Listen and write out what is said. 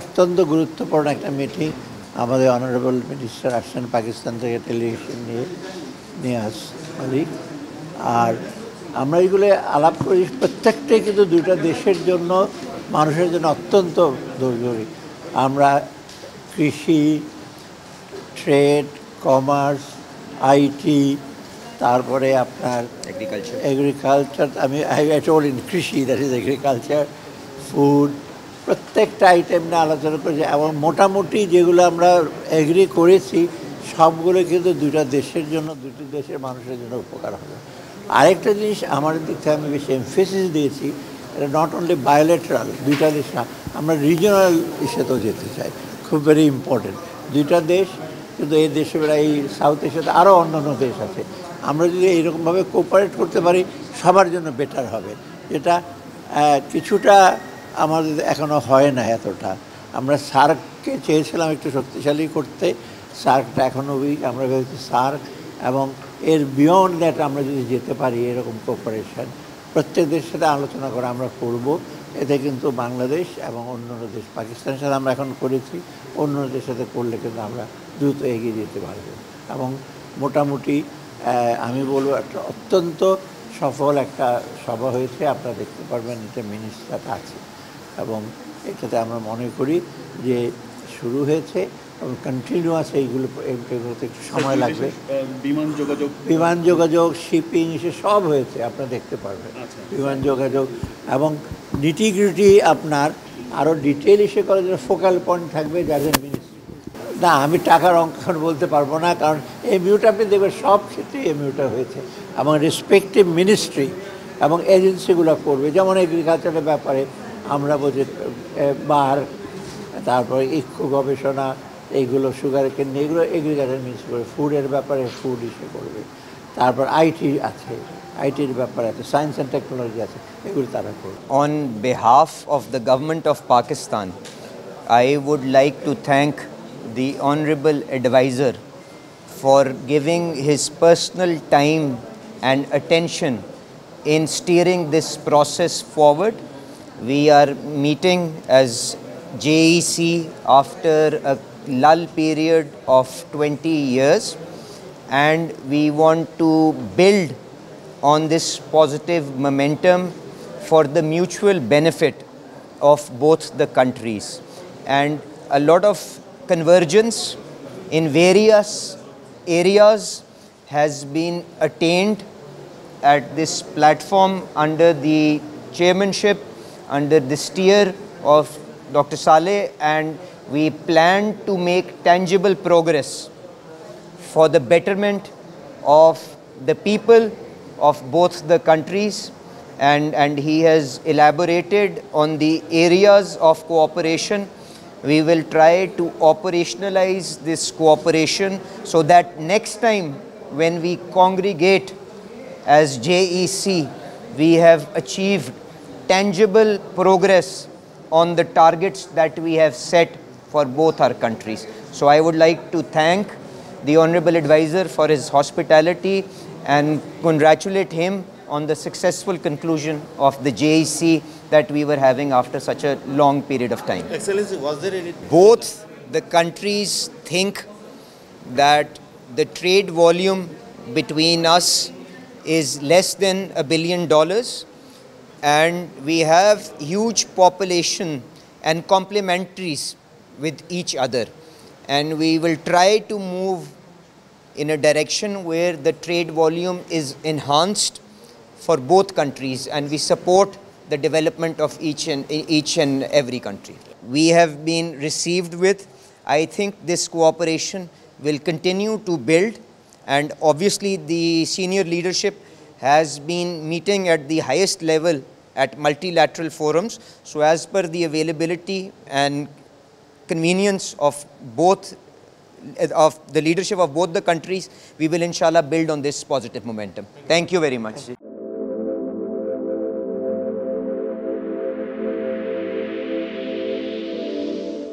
অত্যন্ত গুরুত্বপূর্ণ একটা মিটিং। আমাদের অনারেবল মিনিস্টার আসছেন পাকিস্তান থেকে ডেলিগেশন নিয়ে আসছি। আর আমরা এগুলো আলাপ করি, প্রত্যেকটাই কিন্তু দুইটা দেশের জন্য, মানুষের জন্য অত্যন্ত জরুরি। আমরা কৃষি, ট্রেড, কমার্স, আইটি, তারপরে আপনার এগ্রিকালচার, কৃষি, দ্যাট ইজ এগ্রিকালচার, ফুড, প্রত্যেকটা আইটেম নিয়ে আলোচনা করেছি এবং মোটামুটি যেগুলো আমরা এগ্রি করেছি সবগুলো কিন্তু দুইটা দেশের জন্য, দুটি দেশের মানুষের জন্য উপকার হবে। আরেকটা জিনিস আমাদের দিক থেকে আমি বেশি এমফেসিস দিয়েছি, এটা নট অনলি বায়োলেটারাল, দুইটা দেশ না, আমরা রিজিওনাল ইস্যুতেও যেতে চাই, খুব ভেরি ইম্পর্টেন্ট। দুইটা দেশ কিন্তু এই দেশে, এই সাউথ এশিয়াতে আরও অন্যান্য দেশ আছে, আমরা যদি এইরকমভাবে কোঅপারেট করতে পারি সবার জন্য বেটার হবে। যেটা কিছুটা আমাদের এখনও হয় না এতটা। আমরা সার্ককে চেয়েছিলাম একটু শক্তিশালী করতে, সার্কটা এখনও উইক। আমরা ভেবেছি সার্ক এবং এর বিয়ন্ড দ্যাট আমরা যদি যেতে পারি, এরকম কোঅপারেশন প্রত্যেক দেশের সাথে আলোচনা করে আমরা করব। এতে কিন্তু বাংলাদেশ এবং অন্যান্য দেশ, পাকিস্তানের সাথে আমরা এখন করেছি, অন্য দেশের সাথে করলে কিন্তু আমরা দ্রুত এগিয়ে যেতে পারবো। এবং মোটামুটি আমি বলবো একটা অত্যন্ত সফল একটা সভা হয়েছে। আপনারা দেখতে পারবেন এটা মিনিস্টার আছে এবং এটাতে আমরা মনে করি যে শুরু হয়েছে এবং কন্টিনিউয়াস এগুলোতে একটু সময় লাগবে। বিমান যোগাযোগ, শিপিং, সে সব হয়েছে, আপনারা দেখতে পারবেন। বিমান যোগাযোগ এবং নিটিগ্রিটি আপনার আরও ডিটেল ইস্যু করার জন্য ফোকাল পয়েন্ট থাকবে যাদের মিনিস্ট্রি। না, আমি টাকার অঙ্ক বলতে পারবো না, কারণ এমইউটা আপনি দেখবেন সব ক্ষেত্রে এমইউটা হয়েছে এবং রেসপেক্টিভ মিনিস্ট্রি এবং এজেন্সিগুলো করবে। যেমন এগ্রিকালচারের ব্যাপারে আমরা বলছি বার, তারপরে ইক্ষু গবেষণা, এইগুলো সুগারের কেন্দ্র, এগুলো এগ্রিকালচার মিনিস্ট্রি করবে। ফুডের ব্যাপারে ফুড ইস্যু করবে। তারপর আইটি আছে, আইটির ব্যাপারে আছে, সায়েন্স অ্যান্ড টেকনোলজি আছে, এগুলো তারা করবে। On behalf of the government of Pakistan, I would like to thank the Honorable Advisor for giving his personal time and attention in steering this process forward. We are meeting as JEC after a lull period of 20 years, and we want to build on this positive momentum for the mutual benefit of both the countries. And a lot of convergence in various areas has been attained at this platform under the chairmanship, under the steer of Dr. Saleh, and we plan to make tangible progress for the betterment of the people of both the countries, and he has elaborated on the areas of cooperation. We will try to operationalize this cooperation so that next time when we congregate as JEC, we have achieved tangible progress on the targets that we have set for both our countries. So I would like to thank the Honorable Advisor for his hospitality and congratulate him on the successful conclusion of the JEC that we were having after such a long period of time. Excellency, was there any... Both the countries think that the trade volume between us is less than $1 billion, and we have huge population and complementaries with each other, and we will try to move in a direction where the trade volume is enhanced for both countries, and we support the development of each and every country. We have been received with. I think this cooperation will continue to build, and obviously the senior leadership has been meeting at the highest level at multilateral forums. So as per the availability and convenience of the leadership of both the countries, we will inshallah build on this positive momentum. Thank you very much.